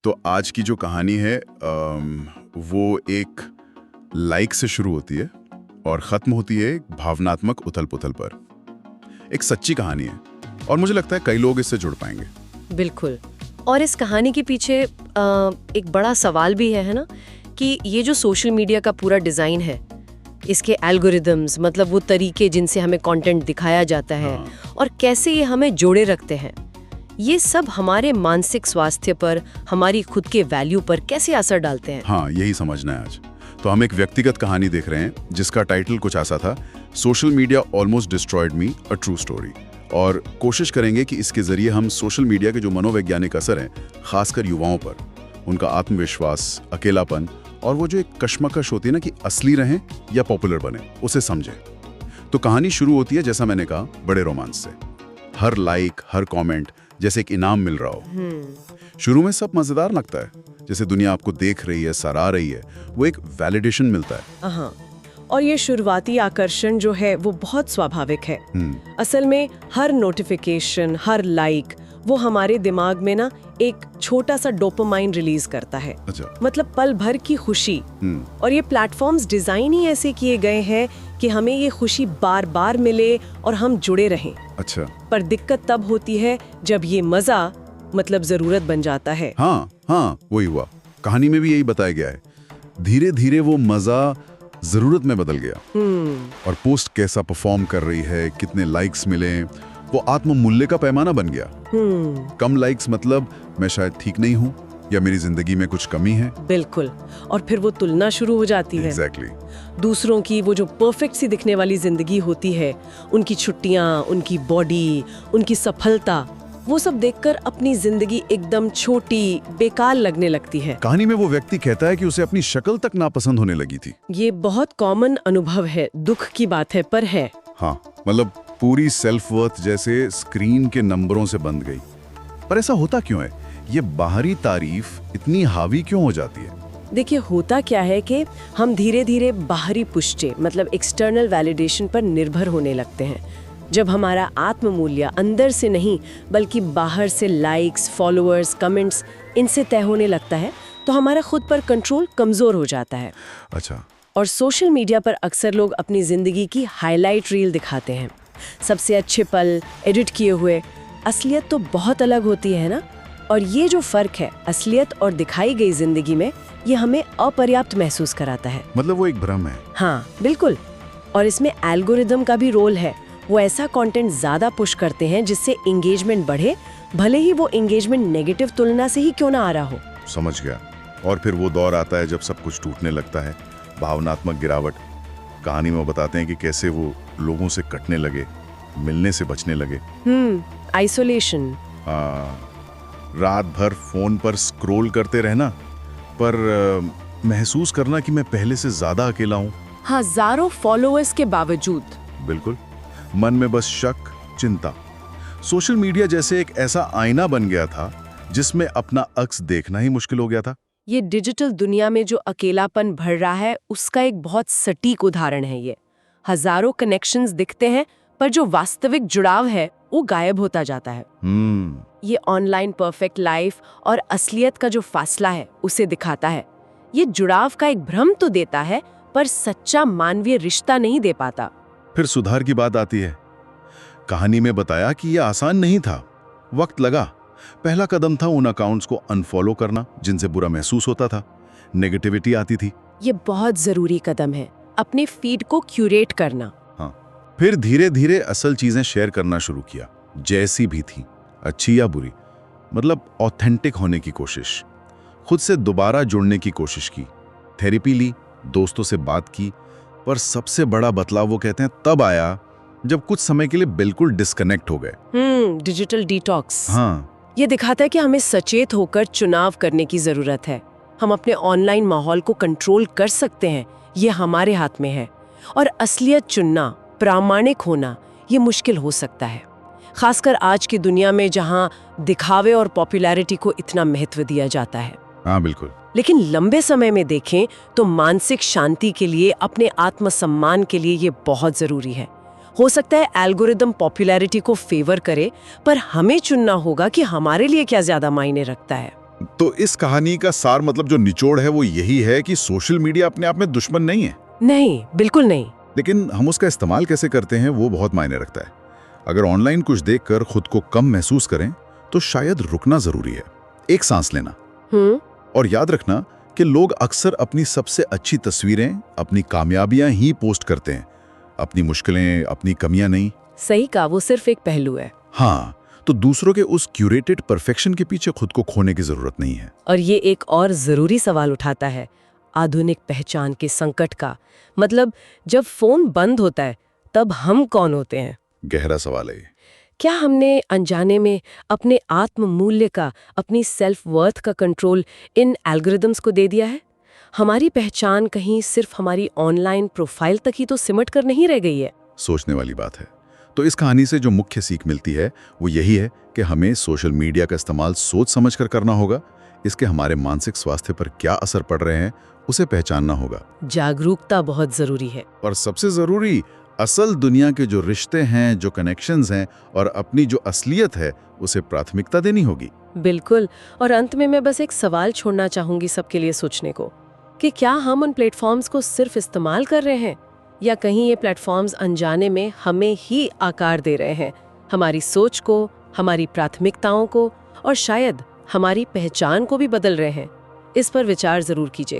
तो आज की जो कहानी है वो एक लाइक से शुरू होती है और ख़त्म होती है एक भावनात्मक उथल-पुथल पर। एक सच्ची कहानी है और मुझे लगता है कई लोग इससे जुड़ पाएंगे। बिल्कुल। और इस कहानी के पीछे एक बड़ा सवाल भी है ना, कि ये जो सोशल मीडिया का पूरा डिज़ाइन है, इसके एल्गोरिदम्स, मतलब वो तरीके जिनसे हमें कंटेंट दिखाया जाता है और कैसे ये हमें जोड़े रखते हैं, ये सब हमारे मानसिक स्वास्थ्य पर, हमारी खुद के वैल्यू पर कैसे असर डालते हैं। हाँ, यही समझना है आज। तो हम एक व्यक्तिगत कहानी देख रहे हैं जिसका टाइटल कुछ ऐसा था, social media almost destroyed me, a true story. और कोशिश करेंगे कि इसके जरिए हम सोशल मीडिया के जो मनोवैज्ञानिक असर हैं, खासकर युवाओं पर, उनका आत्मविश्वास, अकेलापन और वो जो एक कश्मकश होती है ना कि असली रहें या पॉपुलर बने, उसे समझें। तो कहानी शुरू होती है, जैसा मैंने कहा, बड़े रोमांस से। हर लाइक, हर कमेंट जैसे एक इनाम मिल रहा हो। शुरू में सब मजेदार लगता है, जैसे दुनिया आपको देख रही है, सराह रही है, वो एक वैलिडेशन मिलता है। हाँ, और ये शुरुआती आकर्षण जो है वो बहुत स्वाभाविक है। असल में हर नोटिफिकेशन, हर लाइक, वो हमारे दिमाग में ना एक छोटा सा डोपामाइन रिलीज करता है। अच्छा। मतलब पल भर की खुशी। और ये प्लेटफॉर्म्स डिजाइन ही ऐसे किए गए हैं कि हमें ये खुशी बार बार मिले और हम जुड़े रहें। अच्छा। पर दिक्कत तब होती है जब ये मजा मतलब जरूरत बन जाता है। हाँ, वही हुआ। कहानी में भी यही बताया गया है। धीरे धीरे वो मजा जरूरत में बदल गया। और पोस्ट कैसा परफॉर्म कर रही है, कितने लाइक्स मिले, वो आत्म मूल्य का पैमाना बन गया। कम लाइक्स मतलब मैं शायद ठीक नहीं हूँ या मेरी जिंदगी में कुछ कमी है। बिल्कुल। और फिर वो तुलना शुरू हो जाती है। एग्जैक्टली। दूसरों की वो जो परफेक्ट सी दिखने वाली जिंदगी होती है, उनकी छुट्टियां, उनकी बॉडी, उनकी सफलता, वो सब देखकर अपनी जिंदगी एकदम छोटी, बेकार लगने लगती है। कहानी में वो व्यक्ति कहता है कि उसे अपनी शक्ल तक नापसंद होने लगी थी। ये बहुत कॉमन अनुभव है, दुख की बात है, पर है। हाँ, मतलब पूरी सेल्फ वर्थ जैसे स्क्रीन के नंबरों से बंध गई। पर ऐसा होता क्यों है? ये बाहरी तारीफ इतनी हावी क्यों हो जाती है? देखिए, होता क्या है कि हम धीरे धीरे बाहरी पुष्टि, मतलब एक्सटर्नल वैलिडेशन पर निर्भर होने लगते हैं। जब हमारा आत्ममूल्य अंदर से नहीं बल्कि बाहर से लाइक्स, फॉलोअर्स, कमेंट्स, इनसे तय होने लगता है, तो हमारा खुद पर कंट्रोल कमजोर हो जाता है। अच्छा। और सोशल मीडिया पर अक्सर लोग अपनी जिंदगी की हाईलाइट रील दिखाते हैं, सबसे अच्छे पल, एडिट किए हुए। असलियत तो बहुत अलग होती है ना। और ये जो फर्क है असलियत और दिखाई गई जिंदगी में, ये हमें अपर्याप्त महसूस कराता है। मतलब वो एक भ्रम है। हाँ, बिल्कुल। और इसमें एल्गोरिदम का भी रोल है। वो ऐसा कंटेंट ज्यादा पुश करते हैं जिससे एंगेजमेंट बढ़े, भले ही वो एंगेजमेंट नेगेटिव तुलना से ही क्यों ना आ रहा हो। समझ गया। और फिर वो दौर आता है जब सब कुछ टूटने लगता है, भावनात्मक गिरावट। कहानी में बताते हैं कि कैसे वो लोगों से कटने लगे, मिलने से बचने लगे। आइसोलेशन। रात भर फोन पर स्क्रॉल करते रहना, पर महसूस करना कि मैं पहले से ज्यादा अकेला हूँ। हजारों फॉलोअर्स के बावजूद। बिल्कुल। मन में बस शक, चिंता। सोशल मीडिया जैसे एक ऐसा आईना बन गया था जिसमें अपना अक्स देखना ही मुश्किल हो गया था। ये डिजिटल दुनिया में जो अकेलापन भर रहा है, उसका एक बहुत सटीक उदाहरण है ये। हजारों कनेक्शंस दिखते हैं, पर जो वास्तविक जुड़ाव है वो गायब होता जाता है। ये ऑनलाइन परफेक्ट लाइफ और असलियत का जो फासला है उसे दिखाता है। ये जुड़ाव का एक भ्रम तो देता है, पर सच्चा मानवीय रिश्ता नहीं दे पाता। फिर सुधार की बात आती है। कहानी में बताया कि यह आसान नहीं था, वक्त लगा। पहला कदम था उन अकाउंट्स को अनफॉलो करना जिनसे बुरा महसूस होता था, नेगेटिविटी आती थी। ये बहुत जरूरी कदम है, अपने फीड को क्यूरेट करना। हाँ। फिर धीरे धीरे असल चीजें शेयर करना शुरू किया, जैसी भी थी, अच्छी या बुरी। मतलब ऑथेंटिक होने की कोशिश, खुद से दोबारा जुड़ने की कोशिश की, थेरेपी ली, दोस्तों से बात की। पर सबसे बड़ा बदलाव वो कहते हैं तब आया जब कुछ समय के लिए बिल्कुल डिस्कनेक्ट हो गए। Digital detox. हाँ। ये दिखाता है कि हमें सचेत होकर चुनाव करने की जरूरत है। हम अपने ऑनलाइन माहौल को कंट्रोल कर सकते हैं, ये हमारे हाथ में है। और असलियत चुनना, प्रामाणिक होना, ये मुश्किल हो सकता है, खासकर आज की दुनिया में जहां दिखावे और पॉपुलैरिटी को इतना महत्व दिया जाता है। हाँ, बिल्कुल। लेकिन लंबे समय में देखें तो मानसिक शांति के लिए, अपने आत्मसम्मान के लिए ये बहुत जरूरी है। हो सकता है एल्गोरिदम पॉपुलैरिटी को फेवर करे, पर हमें चुनना होगा कि हमारे लिए क्या ज्यादा मायने रखता है। तो इस कहानी का सार मतलब जो निचोड़ है वो यही है कि सोशल मीडिया अपने आप में दुश्मन नहीं है, नहीं, बिल्कुल नहीं। लेकिन हम उसका इस्तेमाल कैसे करते हैं वो बहुत मायने रखता है। अगर ऑनलाइन कुछ देखकर खुद को कम महसूस करें तो शायद रुकना जरूरी है, एक सांस लेना। और याद रखना कि लोग अक्सर अपनी सबसे अच्छी तस्वीरें, अपनी कामयाबियां ही पोस्ट करते हैं, अपनी मुश्किलें, अपनी कमियां नहीं। सही कहा, वो सिर्फ एक पहलू है। हाँ, तो दूसरों के उस क्यूरेटेड परफेक्शन के पीछे खुद को खोने की जरूरत नहीं है। और ये एक और जरूरी सवाल उठाता है आधुनिक पहचान के संकट का। मतलब जब फोन बंद होता है तब हम कौन होते हैं? गहरा सवाल है ये। क्या हमने अनजाने में अपने आत्म मूल्य का, अपनी सेल्फ वर्थ का कंट्रोल इन एल्गोरिदम्स को दे दिया है? हमारी पहचान कहीं सिर्फ हमारी ऑनलाइन प्रोफाइल तक ही तो सिमट कर नहीं रह गई है। सोचने वाली बात है। तो इस कहानी से जो मुख्य सीख मिलती है वो यही है कि हमें सोशल मीडिया का इस्तेमाल सोच समझकर करना होगा। इसके हमारे मानसिक स्वास्थ्य पर क्या असर पड़ रहे हैं उसे पहचानना होगा। जागरूकता बहुत जरूरी है। और सबसे जरूरी, असल दुनिया के जो रिश्ते हैं, जो कनेक्शंस हैं और अपनी जो असलियत है उसे प्राथमिकता देनी होगी। बिल्कुल। और अंत में मैं बस एक सवाल छोड़ना चाहूंगी सबके लिए सोचने को, कि क्या हम उन प्लेटफॉर्म्स को सिर्फ इस्तेमाल कर रहे हैं या कहीं ये प्लेटफॉर्म्स अनजाने में हमें ही आकार दे रहे हैं, हमारी सोच को, हमारी प्राथमिकताओं को और शायद हमारी पहचान को भी बदल रहे हैं। इस पर विचार जरूर कीजिए।